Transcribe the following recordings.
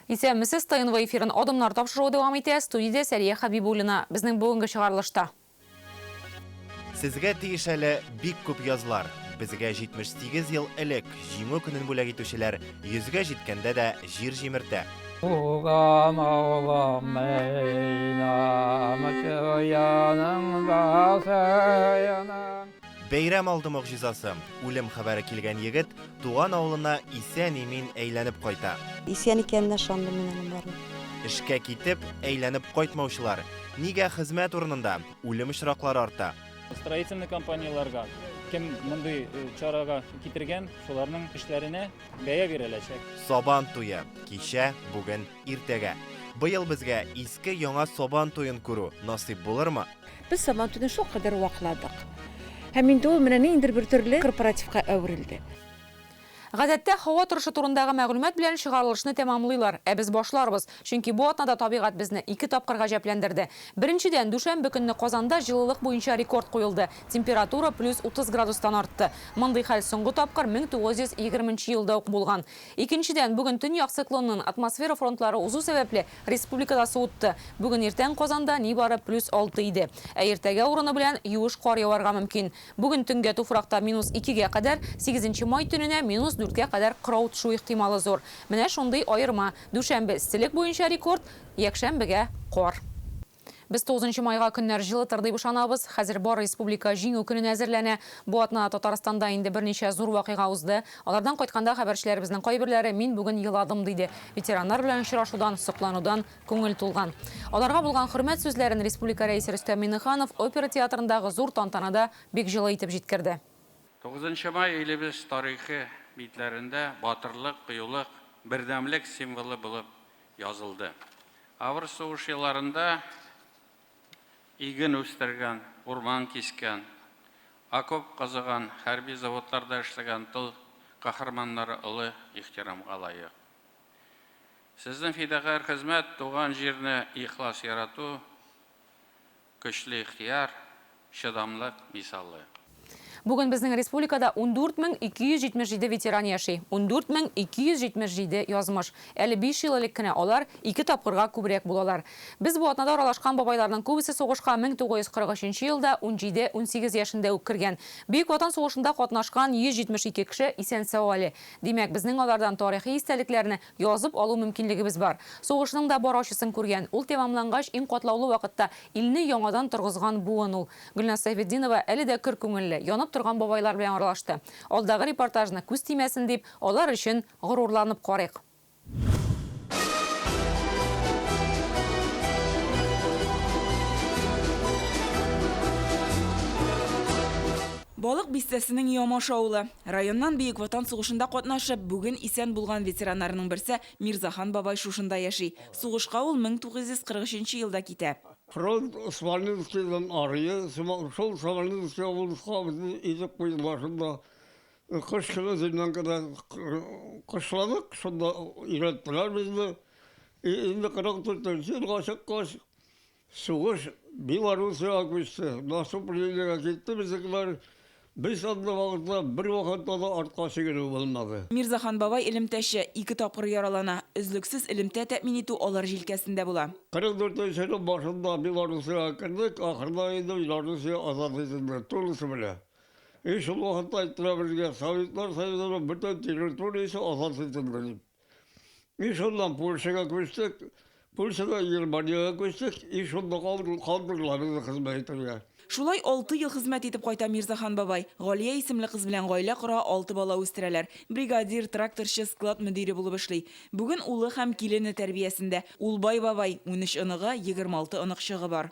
Исәмісіз тайынғы эфирін одымлар тапшыруы девам ете, студияда Сәрия Хабибулина біздің бүгінгі шығарылышта. Сезгә тиешәле бик күп язлар. Безгә 78 ел элек җиңү көнен бүләк итүчеләр 100-гә җиткәндә дә җир җимертә. Туган авылым мәйнамы көяның басыйның. Бәйрәм алды могҗизасы. Үлем хәбәре килгән егет туган авылына исән-имин әйләнеп кайта. İsyan икәненә шандым мин аның барын. Эшкә китеп, әйләнеп кайтмаучылар. Нигә хезмәт урынында үлем очраклары арта? Строительный компанияларга кем мондый чарага китергән, шуларның эшләренә бәя биреләчәк. Сабан туе. Кичә, бүген, иртәгә. Быел безгә иске яңа сабан туен күрү насыйп булырмы? Biz Sabantü'nü çok kadar vakladık. Hem indi ol менә ниндер бер төрле корпоративка әверелде. Гадәттә, һава торышы турындагы мәгълүмат белән чыгарылышны тәмамлыйлар. Ә без башларбыз, чөнки бу атнада табигать безне 2 тапкыр гаҗәпләндерде. Беренчедән, дүшәмбе көнне Казанда җылылык буенча рекорд куелды. Температура плюс 30 градустан артты. Мондый хәл соңгы тапкыр 1920 елда ук булган. Икенчедән, бүген төньяк циклонның атмосфера фронтлары узу сәбәпле республикада суытты. Бүген иртән Казанда нибары плюс 6 иде. Ә иртәгә урыны белән юеш кар яварга мөмкин. Бүген төнгә туфракта -2-гә кадәр, 8 май төненә -4-гә кадәр кырау төшү ихтималы зур. Менә шундый айырма. Дүшәмбе истелек буенча рекорд, якшәмбегә кар. Без 9 майга көннәр җылытыр дип ышанабыз. Хәзер бар республика җиңү көненә әзерләнә. Бу атна Татарстанда инде берничә зур вакыйга узды. Алардан кайтканда хәбәрчеләребезнең кайберләре мин бүген еладым диде. Ветераннар белән очрашудан, сокланудан күңел тулган. Аларга булган хөрмәт сүзләрен республика рәисе Рөстәм Миңнеханов опера театрындагы зур тантанада бик җылы итеп җиткерде. 9 май илебез тарихи битләрендә батырлык, кыюлык, бердәмлек символы булып язылды. Авыр сугыш елларында иген үстергән, урман кискән, окоп казыган, хәрби заводларда эшләгән тыл каһарманнары улы ихтирамга лаек. Сезнең фидакарь хезмәт туган җирне ихлас ярату, көчле ихтияр, чыдамлык мисалы. Бүген безнең республикада 14277 ветеран яши. 14277 язмыш. Әле 5 ел элек кенә алар 2 тапкырга күбрәк булалар. Без бу атнада аралашкан бабайларның күбесе сугышка 1943 елда 17-18 яшендә үк кергән. Бөек Ватан сугышында катнашкан 172 кеше исән-сау әле. Димәк, безнең алардан тарихи истәлекләрне язып алу мөмкинлегебез бар. Сугышның да барачысын күргән. Ул тәмамлангач иң катлаулы вакытта илне яңадан торгызган буын ул. Гөлназ Сайфетдинова әле дә көр күңелле, янып торган бабайлар белән аралашты. Алдагы репортажны күз тимәсен дип, алар өчен горурланып карыйк. Балык бистәсенең Ямашаулы. Районнан Бөек Ватан сугышында катнашып, бүген исән булган ветераннарның берсе Мирзахан бабай шушында яши. Сугышка ул 1943 елда китә. Фронт Османлыйдан арыя, шул Османлыйский авылга безне изеп куйды башында. Кыш көне зиннән кадәр кышладык, шунда өйрәттеләр безне. Инде 44 елга чыккач, сугыш Белоруссиягә күчте. Наступлениягә китте безнекеләр. Без анда вакытта бер вакытта да артка чигерү булмады. Мирзахан бабай илемтәше 2 тапкыр яралана. Үзлексез илемтә тәэмин итү алар җилкәсендә була. 44 елның башында Белоруссиягә килдек, ахырда инде Белоруссия азат ителде, тулысы белән. Шул вакытта әйттеләр безгә, Советлар Союзының бөтен территориясе азат ителде дип. Шуннан Польшага күчтек, Польшага Германиягә күчтек, шунда калдылар безне хезмәт итәргә. Шулай 6 ел хезмәт итеп кайта Мирзахан бабай. Галия исемле кыз белән гаилә кора, 6 бала үстерәләр. Бригадир, тракторчы, склад мөдире булып эшли. Бүген улы һәм килене тәрбиясендә. Улбай бабай 13 оныгы, 26 онык чыгы бар.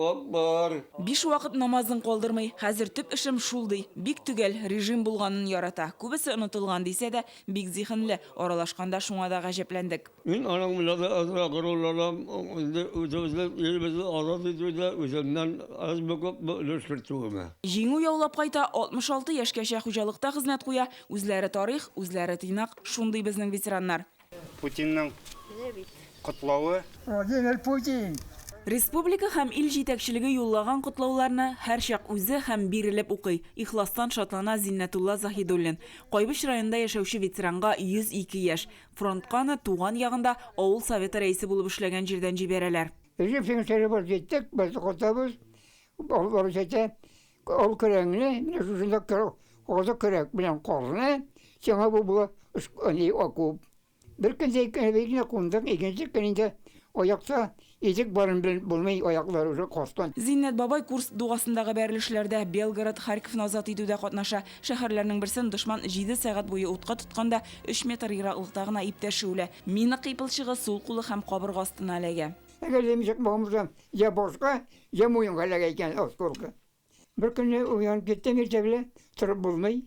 Акбар. 5 вакыт намазын калдырмый. Хәзер төп эшем шул ди. Бик түгел режим булганын ярата. Күбесе онытылган дисә дә, бик зиһенле. Аралашканда шуңа да гаҗәпләндек. Мин аның белән азрак ролларым, инде үзебезне елбезне азат итүдә үземнән аз бөкөп өлеш кертүемә. Җиңү яулап кайта 66 яшькәчә хуҗалыкта хезмәт куя. Үзләре тарих, үзләре тыйнак, шундый безнең ветераннар. Путинның котлауы. Владимир Путин. Республика һәм ил җитәкчелеге юллаган котлауларны һәр чак үзе һәм бирелеп укый. Ихластан шатлана Зиннәтулла Заһидуллин. Кайбыш районда яшәүче ветеранга 102 яшь. Фронтканы туган ягында авыл советы рәисе булып эшләгән җирдән җибәрәләр. Бар жеттек, без котабыз. Алар җитә. Ал көрәңне, менә шушында көрәк белән карны. Сиңа бу ани акып. Bir kende ikine kunduk, ikinci günde ayakta ezik barın bulmayı ayakları kostan. Зиннәт бабай курс дугасындагы бәрелешләрдә Белгород, Харьков азат итүдә катнаша. Шәһәрләрнең берсен дошман 7 сәгать буе утка тотканда 3 метр ераклыкта гына иптәше үлә. Мина кыйпылчыгы сул кулы һәм кабырга астына эләгә. Әгәр демәк багымыздан я башка, я муенга эләгә икән осколка. Bir künde uyan gittim irtebile, tırıp bulmayı,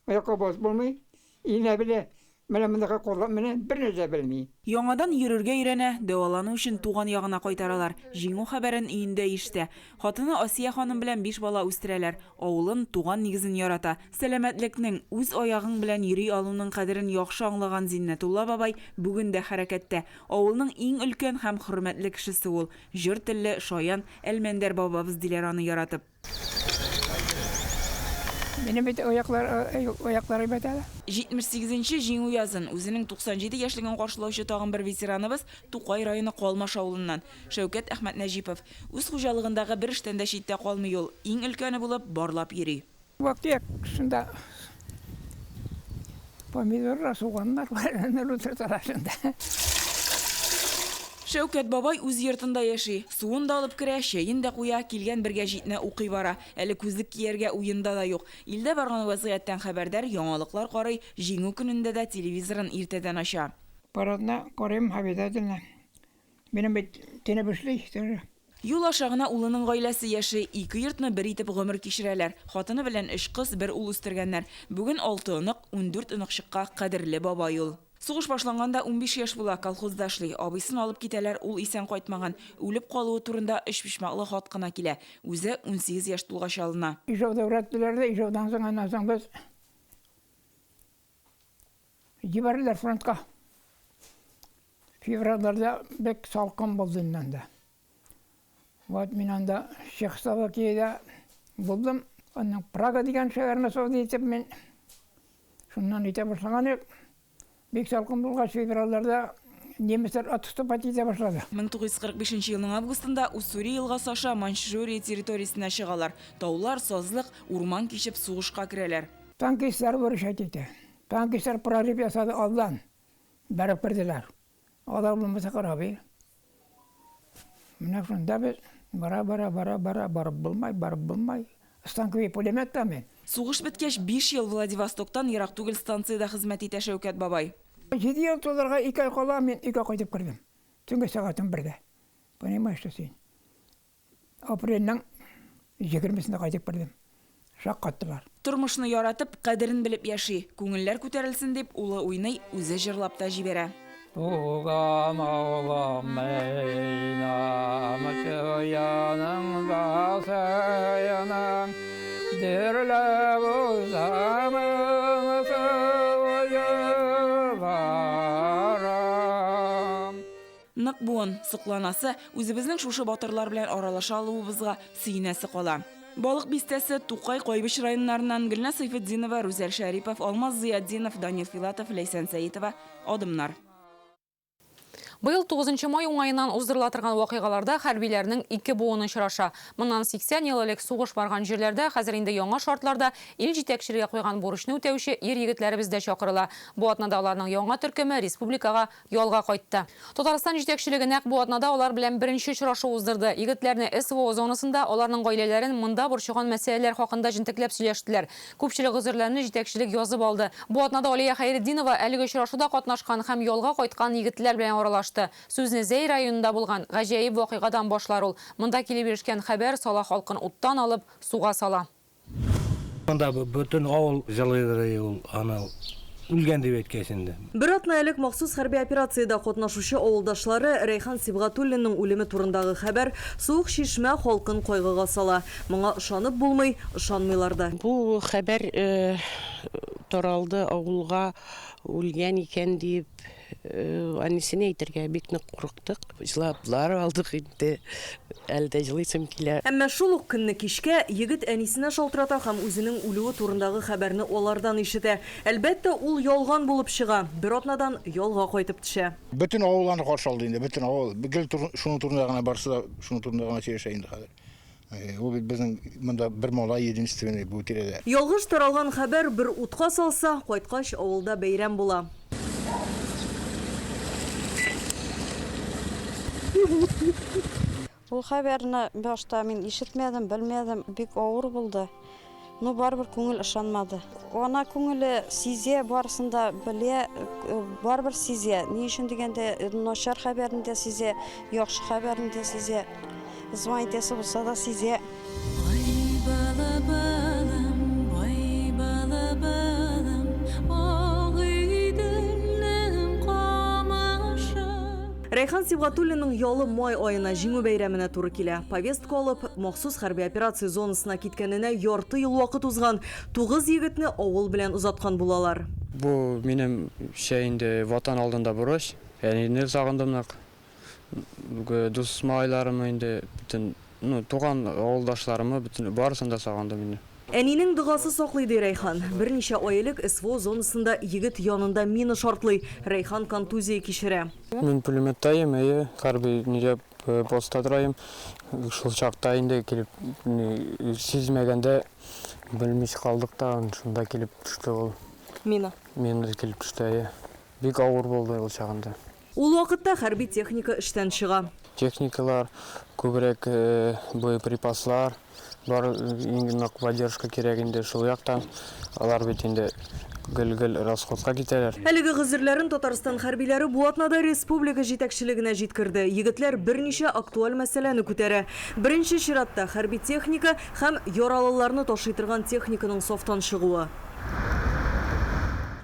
ayakka bas bulmayı, iğne bile, Менә куллап менә бернәрсә белми. Яңадан йөрергә өйрәнә, дәвалану өчен туган ягына кайтаралар. Җиңү хәбәрен өендә ишетә. Хатыны Асия ханым белән 5 бала үстерәләр. Авылын, туган нигезен ярата. Сәламәтлекнең, үз аягың белән йөри алуның кадерен яхшы аңлаган Зиннәтулла бабай бүген дә хәрәкәттә. Авылның иң өлкән һәм хөрмәтле кешесе ул. Җыр телле Шаян Әлмәндәр бабабыз диләр аны яратып. Benim ayakları beteli. 78-нче җиңү язын үзенең 97 яшьлеген каршылаучы тагын бер ветераныбыз Тукай районы Калмаш авылыннан Шәүкәт Әхмәт Нәҗипов. Үз хуҗалыгындагы бер эштән дә читтә калмый ул. Иң өлкәне булып барлап йөри. Вакыт шунда помидор, суганнар бар, нәлүтер тарашында. Шәүкәт бабай үз йортында яши. Суын да алып керә, чәен дә куя, килгән бергә җитне укый бара. Әле күзлек кияргә уенда да юк. Илдә барган вазгыятьтән хәбәрдар, яңалыклар карый, җиңү көнендә дә телевизорын иртәдән ача. Парадна карыйм хәбидәтенә. Минем бит тене бешлей. Юл ашагына улының гаиләсе яши, 2 йортны бер итеп гомер кичерәләр. Хатыны белән 3 кыз, бер ул үстергәннәр. Бүген 6 ынык, 14 ынык чыкка кадерле бабай ул. Сугыш башланганда 15 яшь була, колхозда эшли. Абыйсын алып китәләр, ул исән кайтмаган. Үлеп калуы турында 3 пишмаклы хат кына килә. Үзе 18 яшь тулгач алына. Ижауда враттыларда, ижаудан соң аннан без җибәрделәр фронтка. Февральдә бек салкын булды инде. Вот мин анда Чехословакиядә булдым. Аннан Прага дигән шәһәрне сауда итеп мен шуннан итә башлаган. Бик салкын булгач февральдә немецлар отступать итә башлады. 1945 елның августында Уссури елгасы аша Манчжурия территориясенә чыгалар. Таулар, сазлык, урман кичеп сугышка керәләр. Танкистлар вырышат итә. Танкистлар прорыв ясады алдан. Барып керделәр. Алар булмаса карабый. Менә шунда без барып булмай. Станковый пулемет та мен. Сугыш беткәч 5 ел Владивостоктан ерак түгел станциядә хезмәт итә Шәүкәт бабай. 7 ел туларга 2 ай кала мен өйгә кайтып кердем. Төнге сәгатем 1-дә. Понимаешь, син. Апрельнең 20-сендә кайтып кердем. Шаккаттылар. Тормышны яратып, кадерен белеп яши. Күңелләр күтәрелсен дип, улы уйный, үзе җырлап та җибәрә. Туган авылым мейнам көяның басаянам дирләп узамын барам. Нык буын, сыкланасы, үзебезнең шушы батырлар белән аралаша алуыбызга сөйнәсе кала. Балык бистәсе Тукай Кайбыш районнарыннан Гөлнә Сайфетдинова, Рүзәл Шәрипов, Алмаз Зиятдинов, Данил Филатов, Ләйсән Сәетова, Адымнар. Быел 9 май уңайынан уздырыла торган вакыйгаларда хәрбиләрнең 2 буыны очраша. Моннан 80 ел элек сугыш барган җирләрдә хәзер инде яңа шартларда ил җитәкчелеге куйган бурычны үтәүче ир-егетләребез дә чакырыла. Бу атнада аларның яңа төркеме республикага ялга кайтты. Татарстан җитәкчелеге нәкъ бу атнада алар белән беренче очрашу уздырды. Егетләрне СВО зонасында аларның гаиләләрен монда борчыган мәсьәләләр хакында җентекләп сөйләштеләр. Күпчелек гозерләрне җитәкчелек язып алды. Бу атнада Алия Хәйретдинова әлеге очрашуда катнашкан һәм ялга кайткан егетләр белән аралашты. Сүзне Зәй районында булган гаҗәеп вакыйгадан башлар ул. Монда килеп ирешкән хәбәр сала халкын уттан алып суга сала. Монда бөтен авыл җылы ул аны үлгән дип әйткәсендә. Бер атна элек махсус хәрби операциядә катнашучы авылдашлары Рәйхан Сибгатуллинның үлеме турындагы хәбәр суык чишмә халкын кайгыга сала. Моңа ышанып булмый, ышанмыйлар да. Бу хәбәр таралды, авылга үлгән икән дип Аннесіне әйтергә бик нык курыктык. Жылаплар алдык инде. Әлдә җылыйсым килә. Әмма шул ук көнне кичкә егет әнисенә шалтырата һәм үзенең үлүе турындагы хәбәрне алардан ишетә. Әлбәттә, ул ялган булып чыга. Бер атнадан ялга кайтып төшә. Bütün авылларны каршы алды инде. Bütün авыл гел шуның турында гына барса да, шуның турында гына сөйләшә инде хәзер. Ул бит безнең монда бер малай единственный бу тирәдә. Ялгыш таралган хәбәр бер утка салса, кайткач авылда бәйрәм була. Ул хәбәрне башта мин ишетмәдем, белмәдем, бик авыр булды. Ну барбер күңел ышанмады. Ана күңеле сизә, барысында белә, барбер сизә. Ни өчен дигәндә, начар хәбәрне дә сизә, яхшы хәбәрне дә сизә. Звонитәсе булса да сизә. Рәйхан Сибгатуллинның ялы май айына җиңү бәйрәменә туры килә. Повестка алып, махсус хәрби операция зонасына киткәненә ярты ел вакыт узган. 9 егетне авыл белән узаткан булалар. Бу минем инде ватан алдында бурыч. Әнине сагындым нык. Дус майларым инде бүтән, туган авылдашларымны бүтән барысын да сагындым инде. Әнинең догасы саклый ди Рәйхан. Берничә ай элек СВО зонасында егет янында мина шартлый. Рәйхан контузия кичерә. Мин пулеметтайым, хәрби нигә постта торайым. Шул чакта инде килеп сизмәгәндә белмис калдык та, шунда килеп төште ул. Мина Килеп төште. Бик авыр булды ул чагында. Ул вакытта хәрби техника эштән чыга. Техникалар, күбрәк боеприпаслар, бар иңгенак поддержка кирәк инде шул яктан. Алар бит инде гел расходка китәләр. Әлеге гызырларын Татарстан хәрбиләре бу атнада республика җитәкчелегенә җиткерде. Егетләр берничә актуаль мәсьәләне күтәрә. Беренче чиратта хәрби техника һәм яралыларны ташый торган техниканың сафтан чыгуы.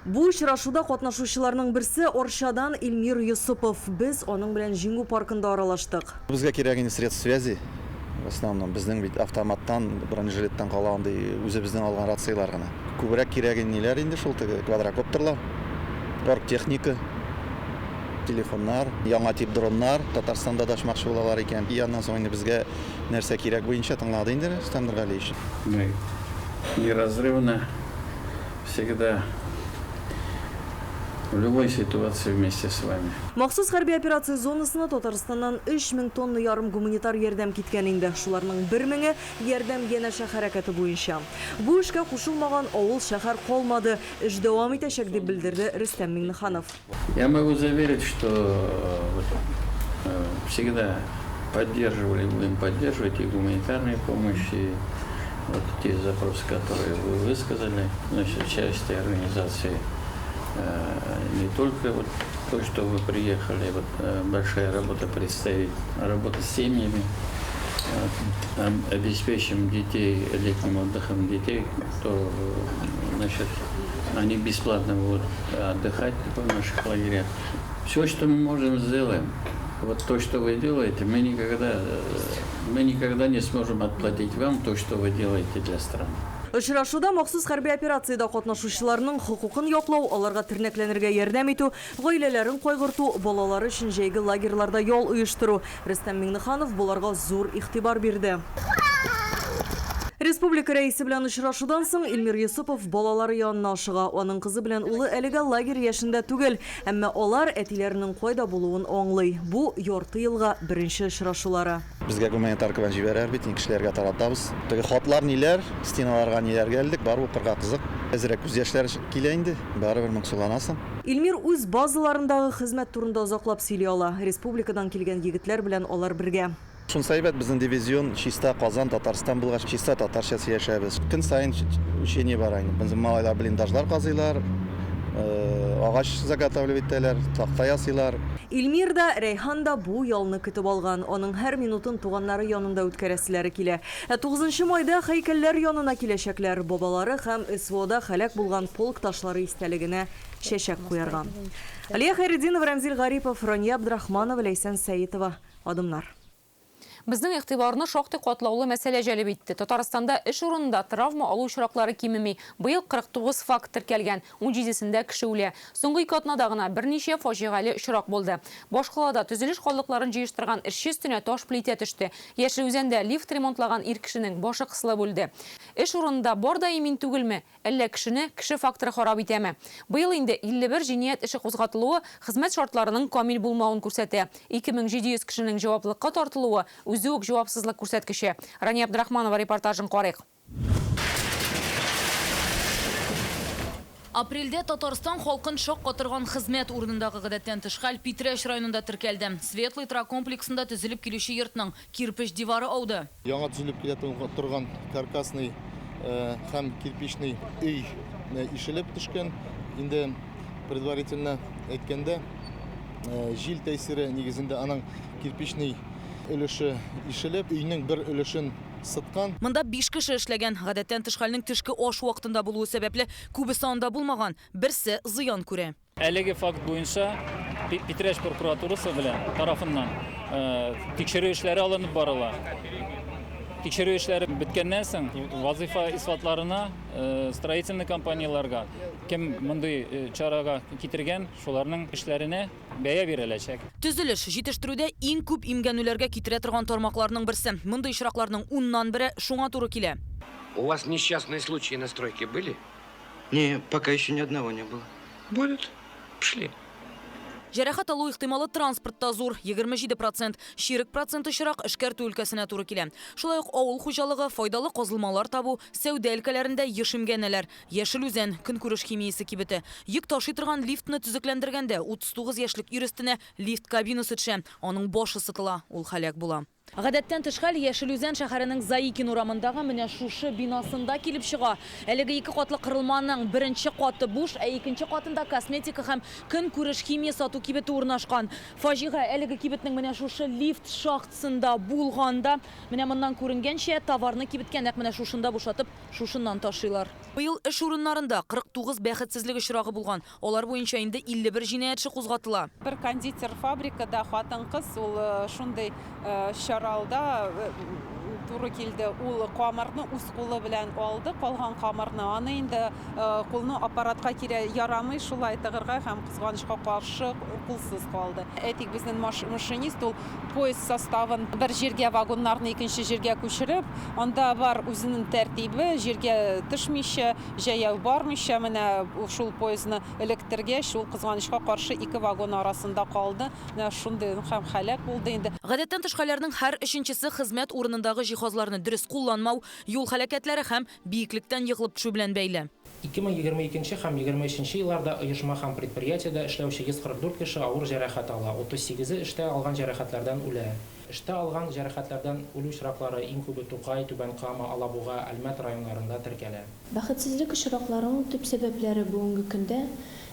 Бу очрашуда катнашучыларның берсе Оршадан Илмир Юсупов. Без аның белән җиңү паркында аралаштык. Безгә кирәк инде средств связи. В основном безнең бит автоматтан, бронежилеттан калагандай үзебезнең алган рациялар гына. Күбрәк кирәк ниләр инде шул квадрокоптерлар, оргтехника, телефоннар, яңа тип дроннар, Татарстанда дашмакчы булалар икән. Яннан соң инде безгә нәрсә кирәк буенча тыңлады инде Рөстәм Нургалиевич. Мы неразрывно всегда в любой ситуации вместе с вами. Махсус хәрби операция зонасына Татарстаннан 3000 тонна ярым гуманитар ярдәм киткән инде. Шуларның 1000-е ярдәм янәшә хәрәкәте буенча. Бу эшкә кушылмаган авыл шәһәр калмады. Эш дәвам итәчәк дип белдерде Рөстәм Миңнеханов. Я могу заверить, что всегда поддерживали, будем поддерживать и гуманитарную помощь, и вот те запросы, которые вы высказали, значит, части организации. Не только вот то, что вы приехали, вот большая работа предстоит, работа с семьями, обеспечим детей летним отдыхом детей, то значит, они бесплатно будут отдыхать в наших лагерях. Все, что мы можем, сделаем. Вот то, что вы делаете, мы никогда не сможем отплатить вам то, что вы делаете для страны. Очрашуда махсус хәрби операциядә катнашучыларның хокукын яклау, аларга тернәкләнергә ярдәм итү, гаиләләрен кайгырту, балалары өчен җәйге лагерьларда ял оештыру. Рөстәм Миңнеханов буларга зур игътибар бирде. Республика рәисе белән очрашудан соң Илмир Юсупов балалары янына ашыга. Аның кызы белән улы әлегә лагерь яшендә түгел, әмма алар әтиләренең кайда булуын аңлый. Бу ярты елга беренче очрашулары. Безгә гуманитар кабан җибәрәр бит, кешеләргә таратабыз. Теге хатлар ниләр, стеналарга ниләр geldik, бар бу кырга кызык. Әзрәк күз яшьләр килә инде, барыбер моңсуланасың. Илмир үз базаларындагы хезмәт турында озаклап сөйли ала. Республикадан килгән егетләр белән алар бергә. Шунысы әйбәт, безнең дивизион чиста Казан, Татарстан булгач, чиста татарча яшәбез. Көн сайын учение бар инде. Безнең малайлар блиндажлар казыйлар, агач заготавливать итәләр, такта ясыйлар. Илмир да, Рәйхан да бу ялны көтеп алган. Аның һәр минутын туганнары янында үткәрәселәре килә. 9 майда һәйкәлләр янына киләчәкләр. Бабалары һәм СВОда һәлак булган полкташлары истәлегенә чәчәк куярга. Алия Хайретдинова, Рамзил Гарипов, Рония Абдрахманова, Ләйсән Сәетова. Адымнар. Біздің иқтибарны шоқты қотлаулы мәселе жәлеп етті. Татарстанда іш орында травма алу ұшырақлары кемемей. Бұйыл 49 факт тіркелген, 17-сінде кіші өле. Соңғы 2 атнадағына бірнеше фажиғалы ұшырақ болды. Бошқалада түзіліш қалдықларын жиыштырған ішші үстіне тош плите түшті. Еші өзенде лифт ремонтлаған ир кішінің бошы қысылы бөлді. Іш орында борда емін түгілмі, әлі кішіні кіші факторы қорап етемі. Бұйыл енді 51 жинет іші қозғатылуы қызмет шартларының камил болмауын көрсетті. 2700 кішінің жауаплыққа тартылуы Үзук жауапсызлық көрсеткіші. Рания Абдрахманова репортажын қорек. Апрельде Татарстан халқын шоқ қатырған қызмет орнындағы ғадаттен тышқал Питреш районында тіркелді. Светлый трак комплексында түзіліп келуші ертінің кирпич дивары ауды. Яңа түзіліп келетін тұрған каркасный һәм кирпичный үй ишелеп түшкен. Инде предварительно әйткәндә жил тәсире негізінде аның кирпичный өліші ишелеп, үйнің бір өлішін сытқан. Мында 5 кіші эшләгән, гадәттән тышқалның түшкі ош вақытында болуы сәбәпле күбі санда булмаган, берсе зыян күрә. Әлеге факт буенча Питреш прокуратурасы белән тарафыннан тикшерү эшләре алынып барыла. Тикшерү эшләре биткәннән соң вазифа исбатларына строительный компанияларга кем мондый чарага китергән, шуларның эшләренә бәя биреләчәк. Төзелеш җитештерүдә иң күп имгәнүләргә китерә торган тармакларның берсе. Мондый очракларның 10-нан бире шуңа туры килә. У вас несчастные случаи на стройке были? Не, пока еще ни одного не было. Будут. Пошли. Жарахат алу ихтималы транспортта зур, 27%, ширик проценты шырақ эшкәртү өлкәсенә туры килә. Шулай ук авыл хуҗалыгы файдалы казылмалар табу, сәүдә өлкәләрендә ешемгәнәләр, яшел үзән, көнкүреш химиясе кибете. Йөк ташый торган лифтны төзекләндергәндә 39 яшьлек ир өстенә лифт кабинасы төшә, аның башы сытыла, ул һәлак була. Гадәттән тышқал Яшел Үзән шәһәренең Заикин урамындагы менә шушы бинасында килеп чыга. Әлеге 2 катлы кырылманың беренче каты буш, ә икенче катында косметика һәм көнкүреш химия сату кибете урнашкан. Фаҗига әлеге кибетнең менә шушы лифт шахтасында булганда, менә моннан күренгәнчә товарны кибеткә нәкъ менә шушында бушатып, шушыннан ташыйлар. Быел эш урыннарында 49 бәхетсезлек очрагы булган. Алар буенча инде 51 җинаятьче кузгатыла. Бер кондитер фабрикада хатын-кыз ул шундый чаралда туры килде. Ул камырны үз кулы белән алды, калган камырны аны инде кулны аппаратка кире ярамый, шулай тыгырга һәм кызганычка каршы кулсыз калды. Әйтик, безнең машинист ул поезд составын бер җиргә вагоннарны икенче җиргә күчереп, анда бар үзенең тәртибе, җиргә төшмичә, җәяү бармыйча, менә шул поездны электергә, шул кызганычка каршы 2 вагон арасында калды. Менә шундый һәм һәлак булды инде. Гадәттән тышкаларның һәр өченчесе хезмәт урынындагы җиһазларны дөрес кулланмау, юл һәлакәтләре һәм биеклектән егылып төшү белән бәйле. 2022 һәм 2023 елларда оешма һәм предприятиедә эшләүче 144 кеше авыр җәрәхәт ала, 38-е эштә алган җәрәхәтләрдән үлә. Эштә алган җәрәхәтләрдән үлү очраклары иң күбе Тукай, Түбән Кама, Алабуга, Әлмәт районнарында теркәлә. Бәхетсезлек очракларының төп сәбәпләре бүгенге көндә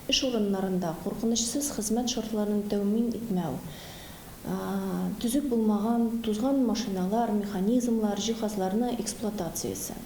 эш урыннарында куркынычсыз хезмәт шартларын тәэмин итмәү, түзүк булмаган тузган машиналар, механизмлар, җиһазларны эксплуатациясе.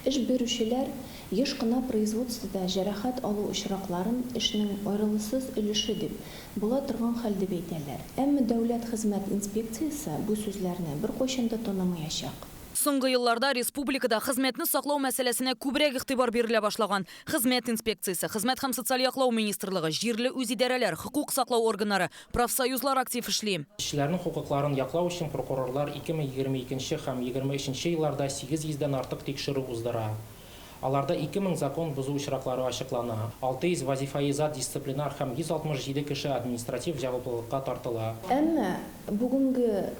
Эш бирүчеләр еш кына производствода җәрәхәт алу очракларын эшнең аерылысыз өлеше дип була торган хәл дип әйтәләр. Әмма дәүләт хезмәт инспекциясе бу сүзләрне беркайчан да танымаячак. Соңгы елларда республикада хезмәтне саклау мәсьәләсенә күбрәк игътибар бирелә башлаган. Хезмәт инспекциясе, Хезмәт һәм социаль яклау министрлыгы, җирле үзидарәләр, хокук саклау органнары, профсоюзлар актив эшли. Эшчеләрнең хукукларын яклау өчен прокурорлар 2022 һәм 2023 елларда 800-дән артык тикшерү уздыра. Аларда 2000 закон бозу очраклары ачыклана. 600 вазифаи зат дисциплинар һәм 167 кеше административ җаваплылыкка тартыла. Әмма бүгенге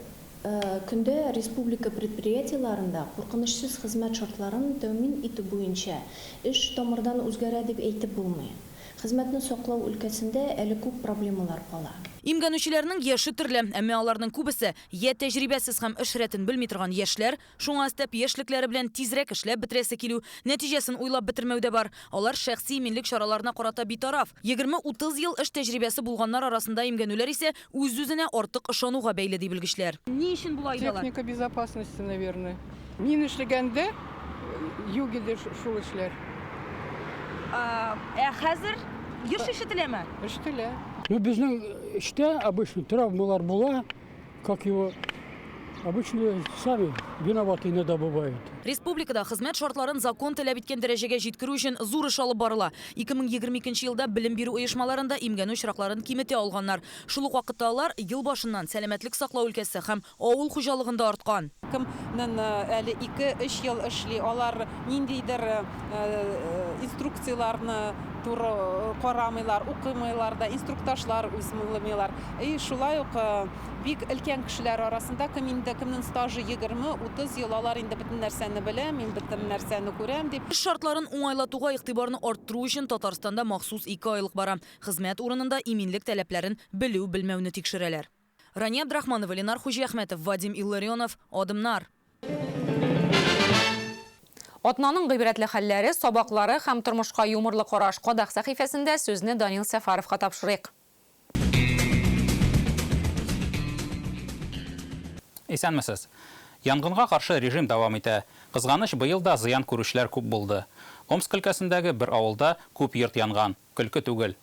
көндә республика предприятиеларында куркынычсыз хезмәт шартларын тәэмин итү буенча эш тамырдан үзгәрә дип әйтеп булмый. Хезмәтне саклау өлкәсендә әле күп проблемалар кала. Имгәнүчеләрнең яше төрле, әмма аларның күбесе я тәҗрибәсез һәм эш рәтен белми торган яшьләр, шуңа өстәп яшьлекләре белән тизрәк эшләп бетерәсе килү, нәтиҗәсен уйлап бетермәүдә бар. Алар шәхси минлек чараларына карата битараф. 20-30 ел эш тәҗрибәсе булганнар арасында имгәнүләр исә үз-үзенә артык ышануга бәйле ди белгечләр. Ни өчен булай диләр? Техника безопасности, наверное. Мин эшләгәндә югелдә шул эшләр. Хәзер еш ишетеләме? Ишетелә. Ну, безнең эштә обычно травмалар була, как его Обычно сами виноваты иногда бывают. Республикада хезмәт шартларын закон таләп иткән дәрәҗәгә җиткерү өчен зур эш алып барыла. 2022 елда белем бирү оешмаларында имгәнү очракларын киметә алганнар. Шул ук вакытта алар ел башыннан сәламәтлек саклау өлкәсе һәм авыл хуҗалыгында арткан. Кемнең әле 2-3 ел эшли, алар ниндидер инструкцияларны туры карамыйлар, укымыйлар да, инструктажлар үзмәлмилар. Шулай ук бик өлкән кешеләр арасында кемнең стажы 20-30 ел, алар инде бөтен нәрсәне белә, мин бөтен нәрсәне күрәм дип. Эш шартларын уңайлатуга игътибарны арттыру өчен Татарстанда махсус 2 айлык бара. Хезмәт урынында иминлек таләпләрен белү-белмәүне тикшерәләр. Рания Абдрахманова, Ленар Хуҗиәхмәтов, Вадим Илларионов, Адымнар. Атнаның гыйбрәтле хәлләре, сабаклары һәм тормышка юмырлы караш кадак сәхифәсендә сүзне Данил Сәфаровка тапшырыйк. Исәнмесез. Янгынга каршы режим дәвам итә. Кызганыч, быел да зыян күрүчләр күп булды. Омск өлкәсендәге бер авылда күп йорт янган, көлке түгел.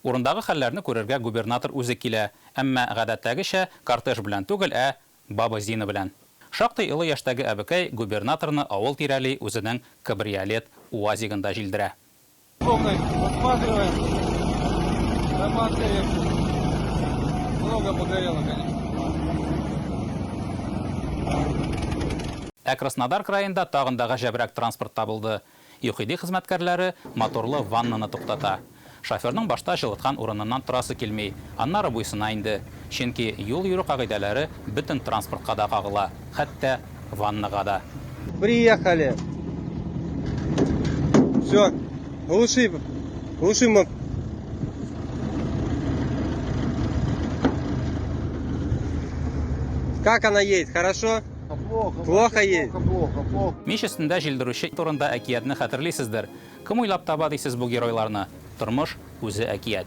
Урындагы хәлләрне күрергә губернатор үзе килә, әмма гадәттәгечә кортеж белән түгел, баба Зина белән. Шактый олы яшьтәге әбекәй губернаторны авыл тирәли үзенең кабриолет УАЗигында җилдерә. Краснодар краенда тагында гаҗәбрәк транспорт табылды. ЮХИДИ хезмәткәрләре моторлы ваннаны туктата. Шоферның башта җылыткан урыныннан торасы килми, аннары буйсына инде. Чөнки юл йөрү кагыйдәләре бөтен транспортка да кагыла, хәтта ваннага да. Приехали. Все, глушим. Как она едет? Хорошо? Плохо едет. Мич өстендә җилдерүче турында әкиятне хәтерлисездер. Кем уйлап таба дисез бу геройларны? Тормыш үзе әкият.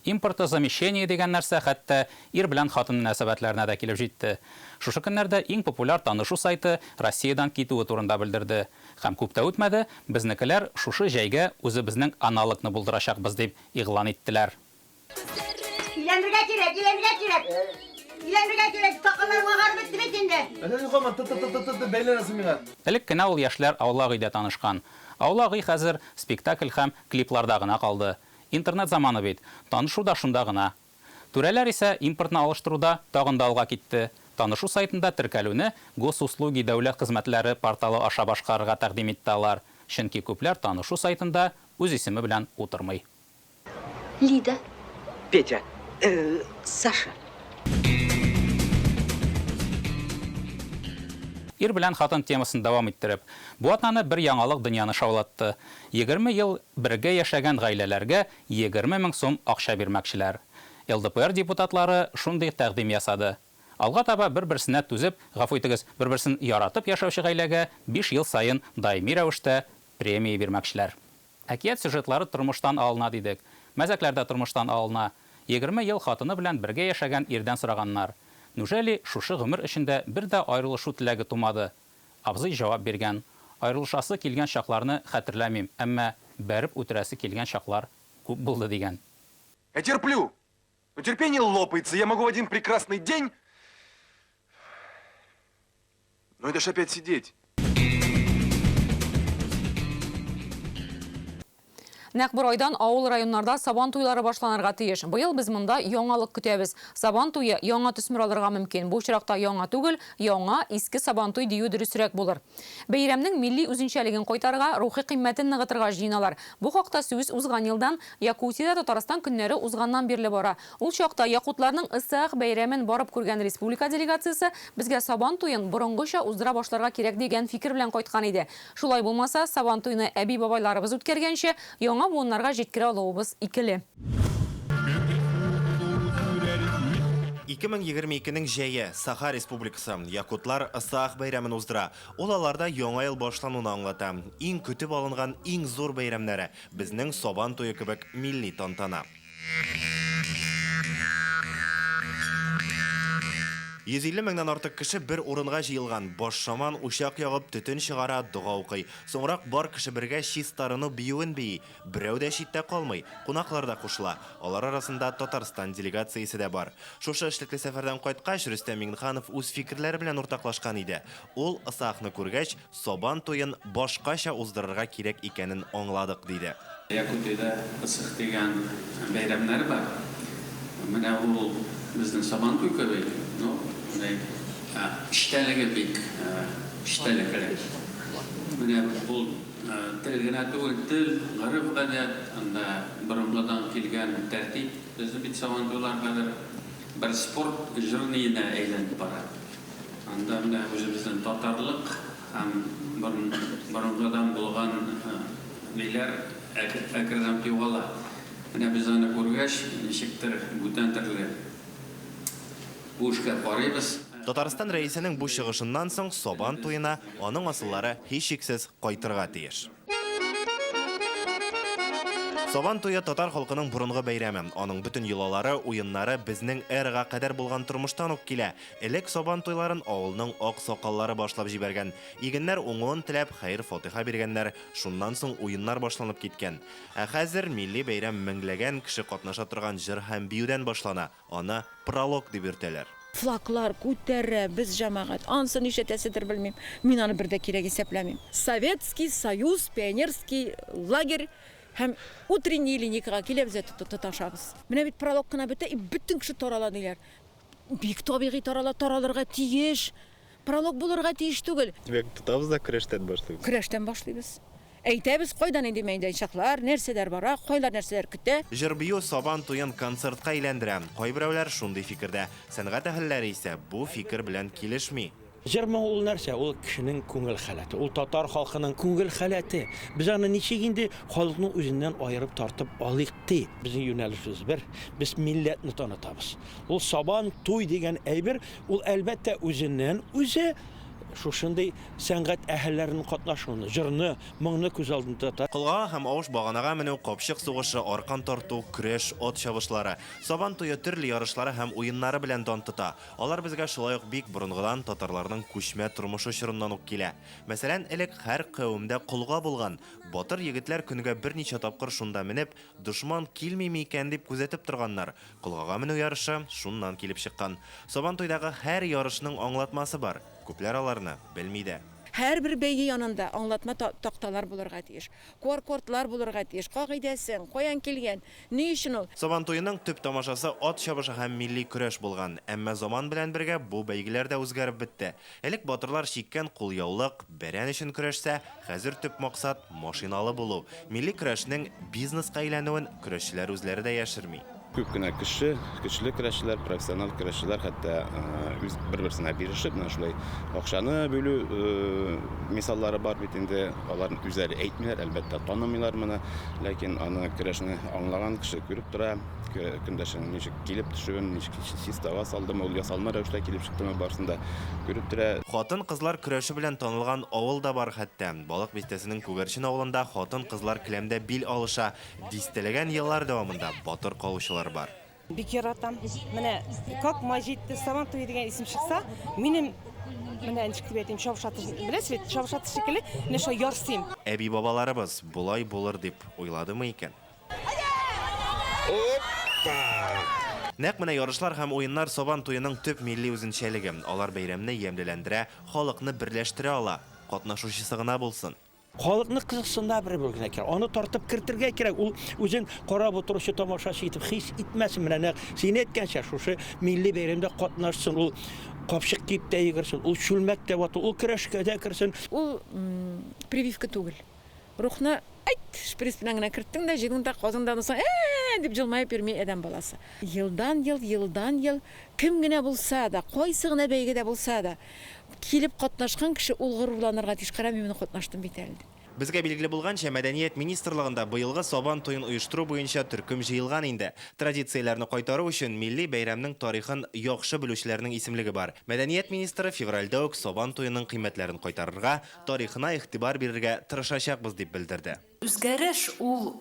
Импортозамещение дигән нәрсә хәтта ир белән хатын мөнәсәбәтләренә дә килеп җитте. Шушы көннәрдә иң популяр танышу сайты Россиядән китүе турында белдерде. Һәм күп тә үтмәде, безнекеләр шушы җәйгә үзебезнең аналыкны булдырачакбыз дип игълан иттеләр. Элек кенә ул яшьләр аула гыйдә танышкан. Аула гый хәзер спектакль һәм клипларда гына калды. Интернет заманы бит, танышу да шунда гына. Түрәләр исә импортны алыштыруда тагын да алга китте. Танышу сайтында теркәлүне Госуслуги дәүләт хезмәтләре порталы аша башкарырга тәкъдим итте алар. Чөнки күпләр танышу сайтында үз исеме белән утырмый. Лида. Петя. Саша. Ир белән хатын темасын дәвам иттереп, бу атнаны бер яңалык дөньяны шаулатты. 20 ел бергә яшәгән гаиләләргә 20 000 сум акча бирмәкчеләр. ЛДПР депутатлары шундый тәкъдим ясады. Алга таба бер-берсенә түзеп, гафу итегез, бер-берсен яратып яшәүче гаиләгә 5 ел сайын даими рәвештә премия бирмәкчеләр. Әкият сюжетлары тормыштан алына дидек. Мәзәкләрдә тормыштан алына. 20 ел хатыны белән бергә яшәгән ирдән сораганнар. Нүжәли шушы гомер эчендә бер дә аерылышу теләге тумады? Абзый җавап биргән. Аерылышасы килгән чакларны хәтерләмим, әмма бәреп үтерәсе килгән чаклар күп булды дигән. Я терплю. Но терпение лопается. Я могу в один прекрасный день... Но это ж опять сидеть. Нәкъ бер айдан авыл районнарда сабан туйлары башланырга тиеш. Быел без монда яңалык көтәбез. Сабан туе яңа төсмер алырга мөмкин. Бу очракта яңа түгел, яңа иске сабан туй дию дөресрәк булыр. Бәйрәмнең милли үзенчәлеген кайтарырга, рухи кыйммәтен ныгытырга җыйналар. Бу хакта сүз узган елдан Якутиядә Татарстан көннәре узганнан бирле бара. Ул чакта якутларның Исаак бәйрәмен барып күргән республика делегациясе безгә сабан туен борынгыча уздыра башларга кирәк дигән фикер белән кайткан иде. Шулай булмаса, сабан туйны әби бабайларыбыз үткәргәнчә яңа буыннарга җиткерә алуыбыз икеле. 2022-нең җәе Саха Республикасы якутлар Исаак бәйрәмен уздыра. Ул аларда яңа ел башлануын аңлата. Иң көтеп алынган иң зур бәйрәмнәре безнең сабан туе кебек милли тантана. 150 меңнән артык кеше бер урынга җыелган. Башшаман ушак ягып төтен чыгара, дуга укый. Соңрак бар кеше бергә чистарыны биюен бии. Берәү дә читтә калмый. Кунаклар да кушыла. Алар арасында Татарстан делегациясе дә бар. Шушы эшлекле сәфәрдән кайткач, Рөстәм Миңнеханов үз фикерләре белән уртаклашкан иде. Ул ысахны күргәч, Сабан туен башкача уздырырга кирәк икәнен аңладык диде. Якутиядә ысык дигән бәйрәмнәр бар. Менә ул безнең Сабан туй кебек. İştəliği bik, iştəlikləri. Bu telgənə tül, qarıb qədər, bұрынғаdan келген тәртіп, бізді бит Сабантуйлар qədər бір sport jürniyinə eylənib барады. Анда өзіміздің татарлық, bұрынғадан болған neylер әкірден түйғала. Біз аны көргәш, нешіктір бүтән түрлі bu işə qarayız. Татарстан рәисенең бу чыгышыннан соң Сабан туена аның асыллары һичшиксез кайтырга тиеш. Сабан туе татар халкының бурынгы бәйрәме. Аның бүтән йолалары, уеннары безнең эрга кадәр булган тормыштан ук килә. Элек Сабан туйларын авылның ак сакаллары башлап җибәргән. Игеннәр уңуын теләп хәйр-фатиха биргәннәр. Шуннан соң уеннар башланып киткән. Ә хәзер милли бәйрәм меңләгән кеше катнаша торган җыр һәм биюдән башлана. Аны пролог дип йөртәләр. Флаглар күтәрә, без җәмәгать. Ансы нишәтәседер белмим. Мин аны бердә кирәк исәпләмим. Советский Союз, пионерский лагерь һәм утренний линейкага килеп тоташабыз. Менә бит пролог кына бетә, бөтен кеше тарала диләр. Бик табигый таралырга тиеш. Пролог булырга тиеш түгел. Димәк, тотабыз да көрәштән башлыйбыз. Көрәштән башлыйбыз. Әйтәбез, кайдан инде мәйданчыклар, нәрсәләр бара, кайлар нәрсәләр көтә. Җыр бию Сабан туен концертка әйләндерә. Кайберәүләр шундый фикердә. Сәнгать әһелләре исә бу фикер белән килешми. Җыр ул нәрсә? Ул кешенең күңел халаты. Ул татар халкының күңел халаты. Без аны ничек инде халыкның үзеннән аерып тартып алыйк ди. Безнең юнәлешебез бер. Без милләтне танытабыз. Ул Сабан туй дигән әйбер, ул әлбәттә үзеннән үзе шушындай сәнгать әһелләренең катнашуны, җырны, моңны күз алдында тота. Кылга һәм авыш баганага менү, капчык сугышы, аркан тарту, көрәш, ат чабышлары, Сабан туе төрле ярышлары һәм уеннары белән дан тота. Алар безгә шулай ук бик борынгыдан татарларның күчмә тормышы чорыннан ук килә. Мәсәлән, элек һәр кавемдә кулга булган батыр егетләр көнгә берничә тапкыр шунда менеп, дошман килмиме икән дип күзәтеп торганнар. Кулгага менү ярышы шуннан килеп чыккан. Сабан туйдагы һәр ярышның аңлатмасы бар. Күпләр аларны белми дә. Һәр бер бәйге янында аңлатма такталар булырга тиеш. Кортлар булырга тиеш. Кагыйдәсен, каян килгән, ни өчен ул? Сабан туеның төп тамашасы ат чабышы һәм милли көрәш булган. Әмма заман белән бергә бу бәйгеләр дә үзгәреп бетте. Элек батырлар чиккән кулъяулык, бәрән өчен көрәшсә, хәзер төп максат машиналы булу. Милли көрәшнең бизнеска әйләнүен көрәшчеләр үзләре дә яшерми. Күп кенә кеше, көчле көрәшчеләр, профессиональ көрәшчеләр хәтта бер-берсенә бирешеп, шулай акчаны бөлү мисаллары бар бит инде. Алар үзләре әйтмиләр, әлбәттә танымыйлар моны, ләкин аны көрәшне аңлаган кеше күреп тора. Көндәшен ничек килеп төшүен, ничек систага салдымы, ул ясалма рәвештә килеп чыктымы барсында күреп тора. Хатын-кызлар көрәше белән танылган авыл да бар хәтта. Балык бистәсенең Күгәрчен авылында хатын-кызлар келәмдә бил алыша. Дистәләгән еллар дәвамында батыр калучылар бар. Бик яратам. Менә как Маҗитте Сабан туе дигән исем чыкса, минем менә ничек дип әйтим, шавшатыш, беләсез бит, шавшатыш шикелле, менә шул ярсыйм. Әби бабаларыбыз булай булыр дип уйладымы икән? Нәкъ менә ярышлар һәм уеннар Сабан туеның төп милли үзенчәлеге. Алар бәйрәмне ямьләләндерә, халыкны берләштерә ала. Катнашучысы гына булсын. Халыкны кызыксында бер бүлгенә кирәк. Аны тартып кертергә кирәк. Ул үзен карап утыручы тамашачы итеп хис итмәсен. Менә син әйткәнчә шушы милли бәйрәмдә катнашсын. Ул капчык киеп тә йөгерсен. Ул чүлмәктә ваты, ул көрәшкә дә керсен. Ул прививка түгел. Рухны шприц белән генә керттең дә җиреңдә казыңдан соң дип җылмайып йөрми адәм баласы. Елдан ел кем генә булса да, кайсы гына бәйгедә булса да, килеп катнашкан кеше ул горурланырга тиеш. Кара мин катнаштым бит әле. Безгә билгеле булганча, Мәдәният министрлыгында быелгы Сабан туен оештыру буенча төркем җыелган инде. Традицияләрне кайтару өчен милли бәйрәмнең тарихын яхшы белүчеләрнең исемлеге бар. Мәдәният министры февральдә үк Сабан туеның кыйммәтләрен кайтарырга, тарихына игътибар бирергә тырышачакбыз дип белдерде. Үзгәреш ул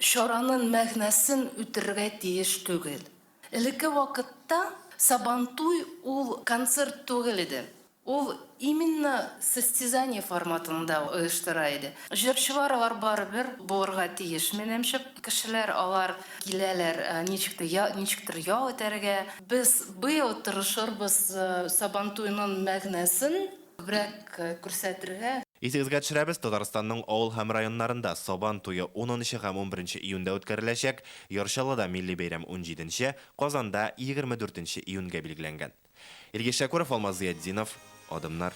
чараның мәгънәсен үтәргә тиеш түгел. Элекке вакытта Сабантуй ул концерт түгел иде. Ул именно состязание форматында оештыра иде. Җырчылар барыбер булырга тиеш. Минемчә, кешеләр алар киләләр ничектер ял итәргә. Без быел тырышырбыз Сабантуйның мәгънәсен бирәк күрсәтергә. Исегезгә төшерәбез, Татарстанның авыл һәм районнарында Сабан туе 10 һәм 11 июньдә үткәреләчәк, Яршалыда милли бәйрәм 17-нче, Казанда 24 июньгә билгеләнгән. Иргиз Шәкүров, Алмаз Зиятдинов, Адымнар.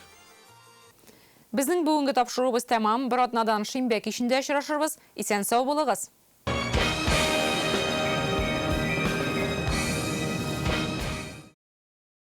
Безнең бүгенге тапшыруыбыз тәмам. Бер атнадан шимбә кичендә очрашырбыз. Исән-сау булыгыз.